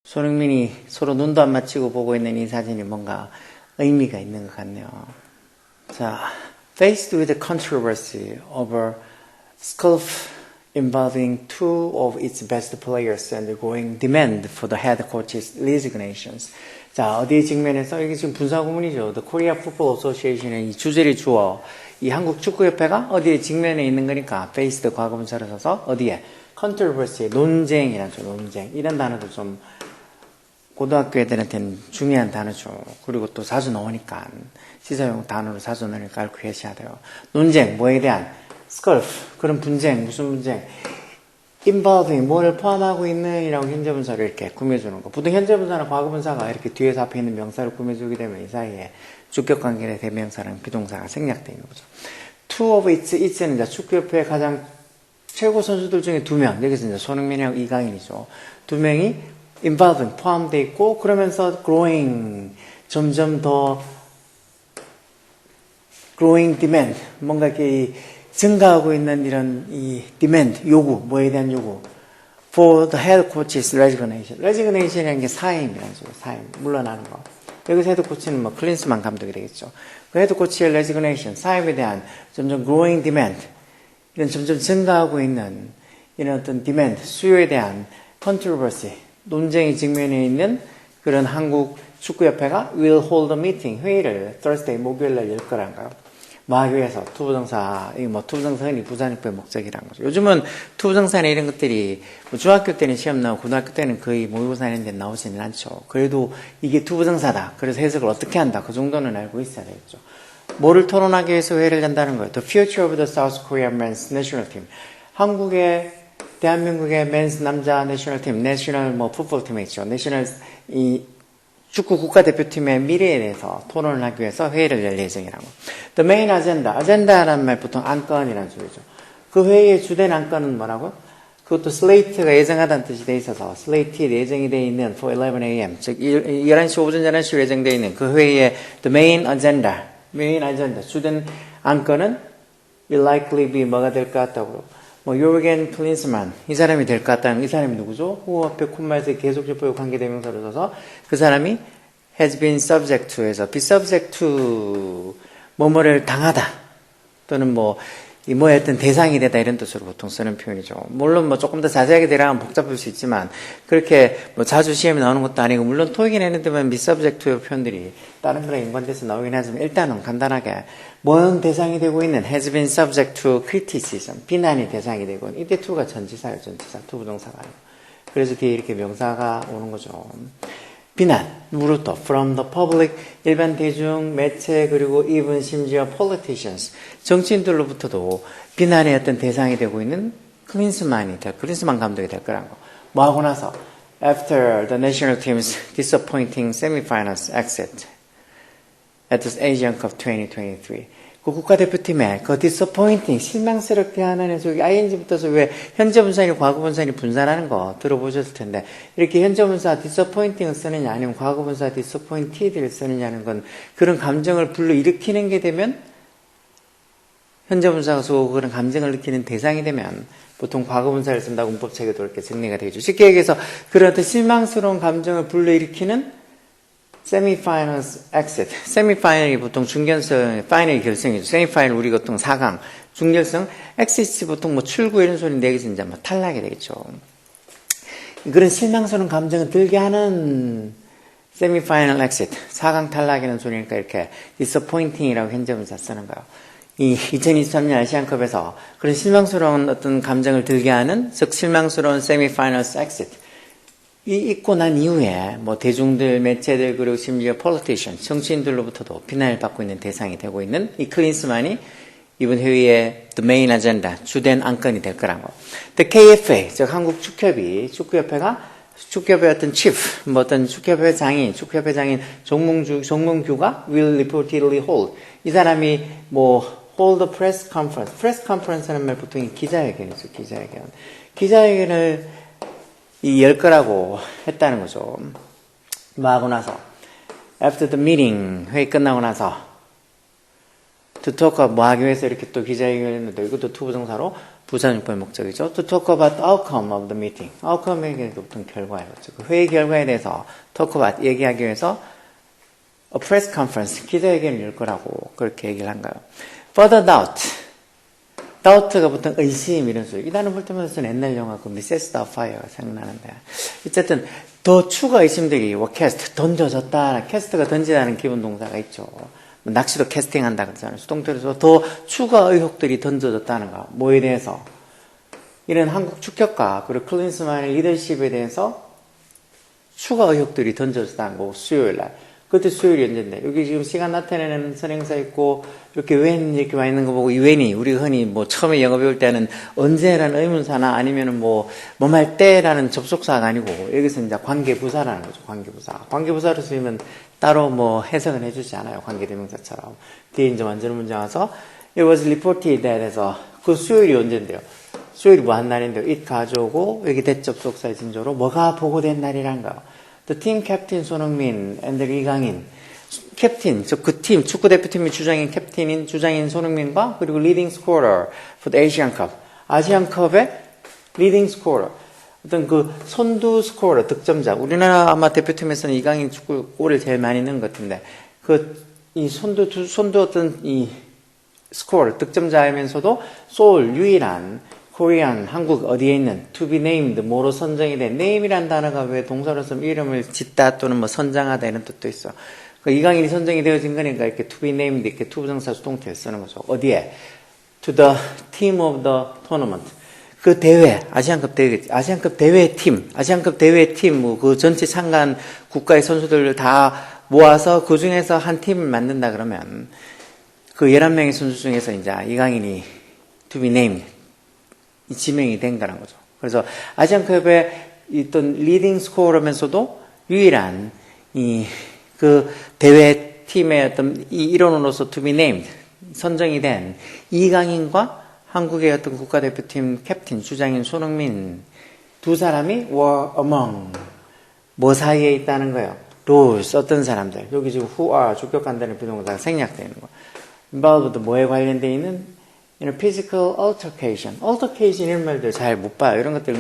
손흥민이 서로 눈도 안 맞추고 보고 있는 이 사진이 뭔가 의미가 있는 것 같네요. 자, faced with the controversy over Skov involving two of its best players and the growing demand for the head coach's resignations. 자, 어디에 직면해서 이게 지금 분사구문이죠. The Korea Football Association의 이 주제를 주어 이 한국 축구협회가 어디에 직면해 있는 거니까 faced 과거분사를 써서 어디에 controversy 논쟁이라는 죠. 논쟁 이런 단어도 좀 고등학교 애들한테는 중요한 단어죠. 그리고 또 자주 나오니까 시사용 단어로 자주 나오니까 알고 계셔야 돼요. 논쟁, 뭐에 대한 스컬프, 그런 분쟁, 무슨 분쟁 involving, 뭐를 포함하고 있는 이라고 현재분사를 이렇게 꾸며주는 거. 보통 현재분사나 과거분사가 이렇게 뒤에서 앞에 있는 명사를 꾸며주게 되면 이 사이에 주격관계의 대명사랑 비동사가 생략되어 있는 거죠. Two of its는 이제 축구협회의 가장 최고 선수들 중에 2명, 여기서 이제 손흥민이랑 이강인이죠. 2명이 involving, 포함되어 있고, 그러면서 growing, 점점 더 growing demand, 뭔가 이렇게 증가하고 있는 이런 이 demand, 요구, 뭐에 대한 요구. For the head coach's resignation. resignation이라는 게 사임이라는 거죠. 사임, 물러나는 거. 여기서 헤드 코치는 뭐 클린스만 감독이 되겠죠. 그 헤드 코치의 resignation, 사임에 대한 점점 growing demand, 이런 점점 증가하고 있는 이런 어떤 demand, 수요에 대한 controversy, 논쟁이 직면해 있는 그런 한국 축구협회가 will hold a meeting, 회의를 Thursday, 목요일날 열 거라는 거예요. 뭐 하기 위해서 투부정사, 이 뭐 투부정사 흔히 부산익부의 목적이라는 거죠. 요즘은 투부정사나 이런 것들이 뭐 중학교 때는 시험 나오고 고등학교 때는 거의 모의고사 이런 데 나오지는 않죠. 그래도 이게 투부정사다. 그래서 해석을 어떻게 한다. 그 정도는 알고 있어야 되겠죠. 뭐를 토론하기 위해서 회의를 한다는 거예요. The future of the South Korea men's national team. 대한민국의 men's 남자 내셔널 팀, 내셔널 뭐 풋볼 팀에 있죠. 내셔널 이 축구 국가대표팀의 미래에 대해서 토론을 하기 위해서 회의를 열 예정이라고. The main agenda. agenda라는 말 보통 안건이라는 소리죠. 그 회의의 주된 안건은 뭐라고? 그것도 slate가 예정하다는 뜻이 돼 있어서 slate에 예정이 돼 있는 for 11 a.m. 즉 11시 오전 11시로 예정되어 있는 그 회의의 the main agenda. 주된 안건은 will likely be 뭐가 될 것 같다고. 뭐 요르겐 클린스만 이 사람이 될 것 같다는 이 사람이 누구죠? 후 앞에 콤마에서 계속 접보고 관계대명사를 써서 그 사람이 has been subject to에서 be subject to 뭐뭐를 당하다 또는 뭐 뭐에 어떤 대상이 되다 이런 뜻으로 보통 쓰는 표현이죠. 물론 뭐 조금 더 자세하게 들어가면 복잡할 수 있지만 그렇게 뭐 자주 시험에 나오는 것도 아니고 물론 토익이 내는 데만 be subject to 표현들이 다른 거랑 연관돼서 나오긴 하지만 일단은 간단하게 뭐는 대상이 되고 있는 has been subject to criticism 비난이 대상이 되고 이때 to가 전치사예요. 전치사 to 부동사가 아니고 그래서 뒤에 이렇게 명사가 오는 거죠. 비난, 누구로부터? From the public, 일반 대중, 매체, 그리고 even 심지어 politicians, 정치인들로부터도 비난의 어떤 대상이 되고 있는 클린스만 감독이 될 거라는 거. 뭐 하고 나서? After the national team's disappointing semifinals exit at the Asian Cup 2023. 그 국가대표팀의 그 disappointing, 실망스럽게 하는 해석이 ing부터서 왜 현재분사니 과거분사니 분산하는 거 들어보셨을 텐데 이렇게 현재분사 disappointing을 쓰느냐 아니면 과거분사 disappointed를 쓰느냐는 건 그런 감정을 불러일으키는 게 되면 현재분사가 쏘고 그런 감정을 느끼는 대상이 되면 보통 과거분사를 쓴다고 문법책에도 이렇게 정리가 되겠죠. 쉽게 얘기해서 그런 어떤 실망스러운 감정을 불러일으키는 semifinals exit. semifinal이 보통 중결승, 파이널 결승이죠. semifinal 우리가 보통 4강, 중결승, exit이 보통 뭐 출구 이런 소리인데 여기서 이제 뭐 탈락이 되겠죠. 그런 실망스러운 감정을 들게 하는 semifinal exit, 4강 탈락이라는 소리니까 이렇게 disappointing이라고 현재분사 쓰는 거예요. 이 2023년 아시안컵에서 그런 실망스러운 어떤 감정을 들게 하는, 즉 실망스러운 semifinals exit. 이 있고 난 이후에 뭐 대중들, 매체들 그리고 심지어 politician, 정치인들로부터도 비난을 받고 있는 대상이 되고 있는 이 클린스만이 이번 회의의 the main agenda, 주된 안건이 될 거라고. The KFA, 즉 한국 축구협회가 축구협회 어떤 chief, 뭐 어떤 축구협회 장인 정몽규가 will reportedly hold. 이 사람이 뭐 hold a press conference라는 말 보통 기자회견이죠, 기자회견을 열 거라고 했다는 거죠. 뭐 하고 나서 after the meeting 회의 끝나고 나서 to talk 뭐 하기 위해서 이렇게 또 기자회견을 했는데 이것도 투부정사로 부사용법의 목적이죠. To talk about the outcome of the meeting. outcome에게 어떤 결과예요. 그 회의 결과에 대해서 talk about 얘기하기 위해서 a press conference 기자회견을 열 거라고 그렇게 얘기를 한 거예요. Further doubt. doubt가 보통 의심 이런 소리. 이 단어 볼 때마다 저는 옛날 영화 그 Mrs. Doubtfire가 생각나는데 어쨌든 더 추가 의심들이 cast 던져졌다. 캐스트가 던지다는 기본 동사가 있죠. 낚시도 캐스팅한다 그러잖아요. 수동태로서 더 추가 의혹들이 던져졌다는 거. 뭐에 대해서? 이런 한국 축협과 그리고 클린스만의 리더십에 대해서 추가 의혹들이 던져졌다는 거. 수요일 날. 그때 수요일이 언젠데 여기 지금 시간 나타내는 선행사 있고 이렇게 웬 이렇게 와 있는 거 보고 이 웬이 우리가 흔히 뭐 처음에 영어 배울 때는 언제라는 의문사나 아니면은 뭐할 때라는 접속사가 아니고 여기서 이제 관계부사라는 거죠. 관계부사로 쓰이면 따로 뭐 해석은 해주지 않아요. 관계대명사처럼 뒤에 이제 완전 문장 와서 it was reported that 해서 그 수요일이 언젠데요. 수요일이 뭐 한 날인데요. it 가져오고 여기 대접속사의 진조로 뭐가 보고된 날이란 거예요. The team captain 손흥민 and 이강인 캡틴, 그 팀, 축구대표팀의 주장인 손흥민과 그리고 leading scorer for the Asian Cup. 아시안컵의 leading scorer. 어떤 그 선두 스코어, 득점자. 우리나라 아마 대표팀에서는 이강인 축구 골을 제일 많이 넣은 것 같은데, 이 선두 어떤 이 스코어, 득점자이면서도 소울, 유일한 코리안, 한국 어디에 있는 to be named, 뭐로 선정이 된 name이란 단어가 왜 동사로서 이름을 짓다 또는 뭐 선정하다 이런 뜻도 있어. 그 이강인이 선정이 되어진 거니까 이렇게 to be named 이렇게 투부정사 수동태를 쓰는 거죠. 어디에? To the team of the tournament. 그 대회, 아시안컵 대회팀, 뭐 그 전체 참가한 국가의 선수들을 다 모아서 그 중에서 한 팀을 만든다 그러면 그 11명의 선수 중에서 이제 이강인이 to be named. 이 지명이 된 거란 거죠. 그래서 아시안컵에 있던 리딩 스코어라면서도 유일한 그 대회 팀의 어떤 이 일원으로서 to be named 선정이 된 이강인과 한국의 어떤 국가대표팀 캡틴 주장인 손흥민 두 사람이 were among 뭐 사이에 있다는 거예요. those 어떤 사람들 여기 지금 who are 주격간단의 부동사가 생략되어 있는 거. involved 뭐에 관련되어 있는 physical altercation 이런 말들 잘 못 봐요. 이런 것들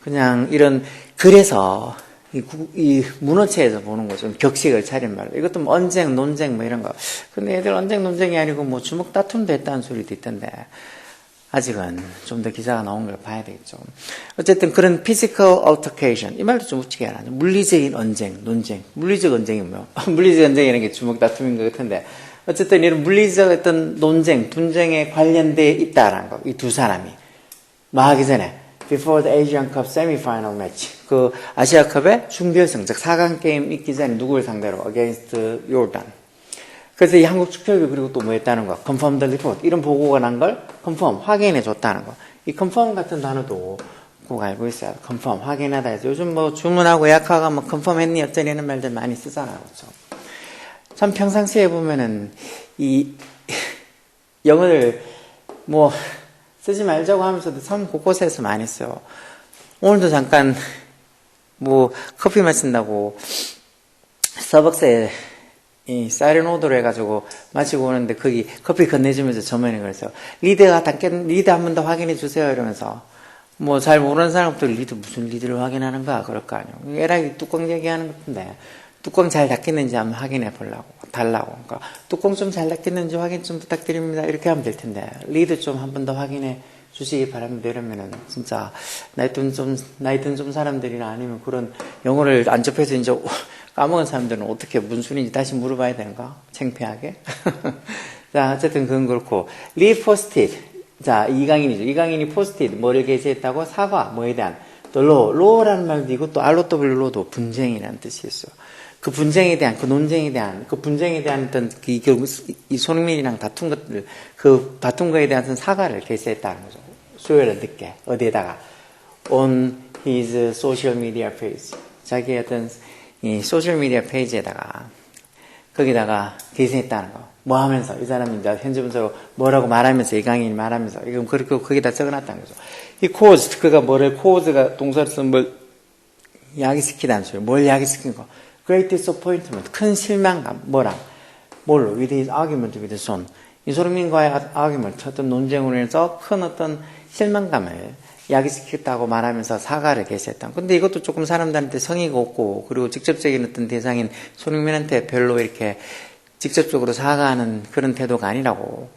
그냥 이런 그래서 이 문어체에서 보는 거죠. 격식을 차린 말. 이것도 뭐 언쟁, 논쟁 뭐 이런 거. 근데 애들 언쟁, 논쟁이 아니고 뭐 주먹 다툼도 했다는 소리도 있던데 아직은 좀 더 기사가 나온 걸 봐야 되겠죠. 어쨌든 그런 physical altercation 이 말도 좀 웃기게 하나. 물리적인 언쟁, 논쟁. 물리적 언쟁이 뭐요? 물리적 언쟁이라는 게 주먹 다툼인 것 같은데 어쨌든 이런 물리적 어떤 논쟁, 분쟁에 관련되어 있다라는 거. 이 두 사람이. 뭐 하기 전에 before the Asian Cup semi-final match 그 아시아컵의 준결승 즉 4강 게임 있기 전에 누구를 상대로 against Jordan. 그래서 이 한국 축협이 그리고 또 뭐 했다는 거. confirm the report. 이런 보고가 난 걸 confirm 확인해 줬다는 거. 이 confirm 같은 단어도 꼭 알고 있어요. confirm 확인하다 해서 요즘 뭐 주문하고 예약하고 뭐 confirm 했니 어쩌니 이런 말들 많이 쓰잖아요. 그렇죠? 참 평상시에 보면은 이 영어를 뭐 쓰지 말자고 하면서도 참 곳곳에서 많이 써요. 오늘도 잠깐 뭐 커피 마신다고 스타벅스에 이 사이렌 오더를 해가지고 마시고 오는데 거기 커피 건네주면서 저번에 그랬어요. 리드 한 번 더 확인해 주세요 이러면서 뭐 잘 모르는 사람부터 무슨 리드를 확인하는 거야 그럴 거 아니에요. 에라이 뚜껑 얘기하는 것인데 뚜껑 잘 닫혔는지 한번 확인해 달라고. 그러니까 뚜껑 좀 잘 닫혔는지 확인 좀 부탁드립니다. 이렇게 하면 될 텐데 리드 좀 한 번 더 확인해 주시기 바랍니다. 이러면은 진짜 나이 든 좀 사람들이나 아니면 그런 영어를 안 접해서 이제 까먹은 사람들은 어떻게 무슨 소리인지 다시 물어봐야 되는가? 창피하게. 자, 어쨌든 그건 그렇고 리포스티드. 자, 이강인이 포스티드 뭐를 게시했다고? 사과 뭐에 대한 로라는 말도 이것도 ROW로도 분쟁이라는 뜻이 있어요. 그 분쟁에 대한 어떤 이 손흥민이랑 다툰 것들, 그 다툰 거에 대한 사과를 게시했다는 거죠. 수요일에 늦게, 어디에다가, on his social media page. 자기의 어떤, 이 소셜미디어 페이지에다가, 거기다가 게시했다는 거. 뭐 하면서, 이 사람이 이제 현지 분석으로 뭐라고 말하면서, 이강인이 말하면서, 이건 그렇게 거기다 적어놨다는 거죠. 이 caused, causega 동사로 쓰면 뭘 야기시키다는 소리. 뭘 야기시킨 거. Great disappointment, 큰 실망감, 뭘로? With his argument with his son. 이 손흥민과의 argument, 어떤 논쟁으로 인해서 큰 어떤 실망감을 야기시켰다고 말하면서 사과를 게시했다. 근데 이것도 조금 사람들한테 성의가 없고, 그리고 직접적인 어떤 대상인 손흥민한테 별로 이렇게 직접적으로 사과하는 그런 태도가 아니라고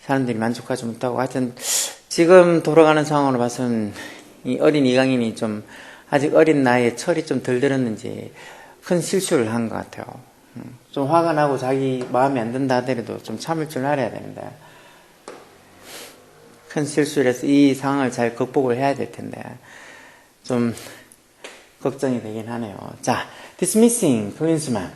사람들이 만족하지 못하고, 하여튼 지금 돌아가는 상황으로 봐서는 이 어린 이강인이 좀 아직 어린 나이에 철이 좀 덜 들었는지 큰 실수를 한 것 같아요. 좀 화가 나고 자기 마음에 안 든다 하더라도 좀 참을 줄 알아야 되는데, 큰 실수를 해서 이 상황을 잘 극복을 해야 될 텐데 좀 걱정이 되긴 하네요. 자, dismissing 클린스만,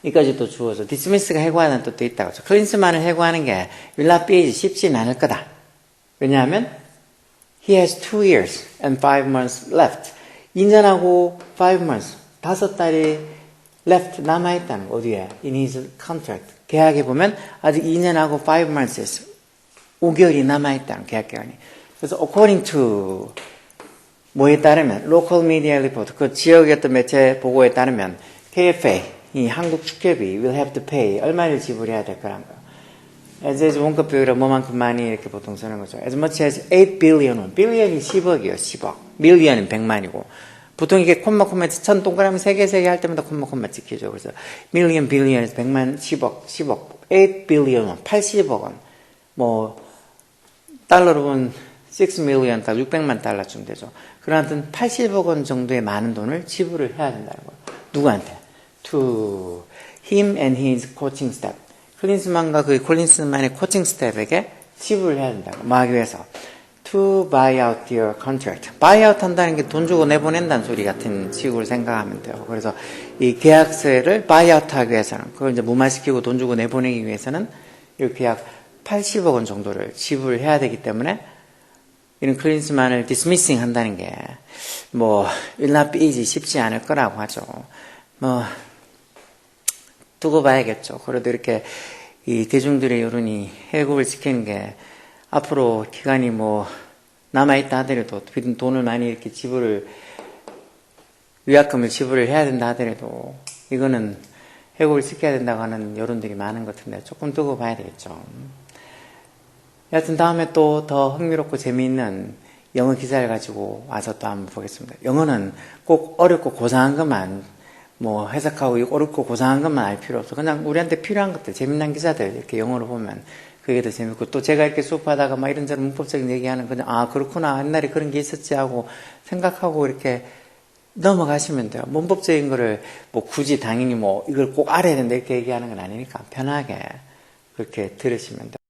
이까지 또 주어서 dismiss가 해고하는 뜻도 있다고 하죠. 클린스만을 해고하는 게 will not be easy, 쉽지는 않을 거다. 왜냐하면 he has 2 years and 5 months left. 2년하고 5 months, 5달이 left 남아있다는 거. 어디에? in his contract. 계약에 보면 아직 2년하고 5 months 5개월이 남아있다는 계약기간이. 그래서 according to 뭐에 따르면 local media report, 그 지역의 어떤 매체 보고에 따르면 KFA, 이 한국 축협이 will have to pay, 얼마를 지불해야 될 거란 거예요. as 원급 비율은 뭐만큼 많이 이렇게 보통 쓰는 거죠. as much as 8 billion won. billion이 10억이에요. 10억. million은 100만이고. 보통 이게 콤마 천 동그라미 3개 할 때마다 콤마 찍히죠. 그래서 million, billion에서 100만, 10억. 8 billion won. 80억 원. 뭐 달러로 보면 6 million, 600만 달러쯤 되죠. 그러나 80억 원 정도의 많은 돈을 지불을 해야 된다는 거예요. 누구한테? To him and his coaching staff. 클린스만과 그 콜린스만의 코칭 스태프에게 지불을 해야 된다고. 뭐 하기 위해서? To buy out their contract. buy out 한다는 게 돈 주고 내보낸다는 소리 같은 식으로 생각하면 돼요. 그래서 이 계약서를 buy out 하기 위해서는, 그걸 이제 무마시키고 돈 주고 내보내기 위해서는 이 계약 80억 원 정도를 지불해야 되기 때문에 이런 클린스만을 dismissing 한다는 게 뭐 will not be easy, 쉽지 않을 거라고 하죠. 뭐 두고 봐야겠죠. 그래도 이렇게 이 대중들의 여론이 해고를 시키는 게 앞으로 기간이 뭐 남아있다 하더라도 돈을 많이 이렇게 위약금을 지불을 해야 된다 하더라도 이거는 해고를 시켜야 된다고 하는 여론들이 많은 것 같은데 조금 두고 봐야 되겠죠. 여하튼 다음에 또 더 흥미롭고 재미있는 영어 기사를 가지고 와서 또 한번 보겠습니다. 영어는 꼭 어렵고 고상한 것만 뭐 해석하고 어렵고 고상한 것만 알 필요 없어. 그냥 우리한테 필요한 것들, 재미난 기사들 이렇게 영어로 보면 그게 더 재밌고, 또 제가 이렇게 수업하다가 막 이런저런 문법적인 얘기하는 그냥 아 그렇구나, 옛날에 그런 게 있었지 하고 생각하고 이렇게 넘어가시면 돼요. 문법적인 거를 뭐 굳이 당연히 뭐 이걸 꼭 알아야 된다 이렇게 얘기하는 건 아니니까 편하게 그렇게 들으시면 돼요.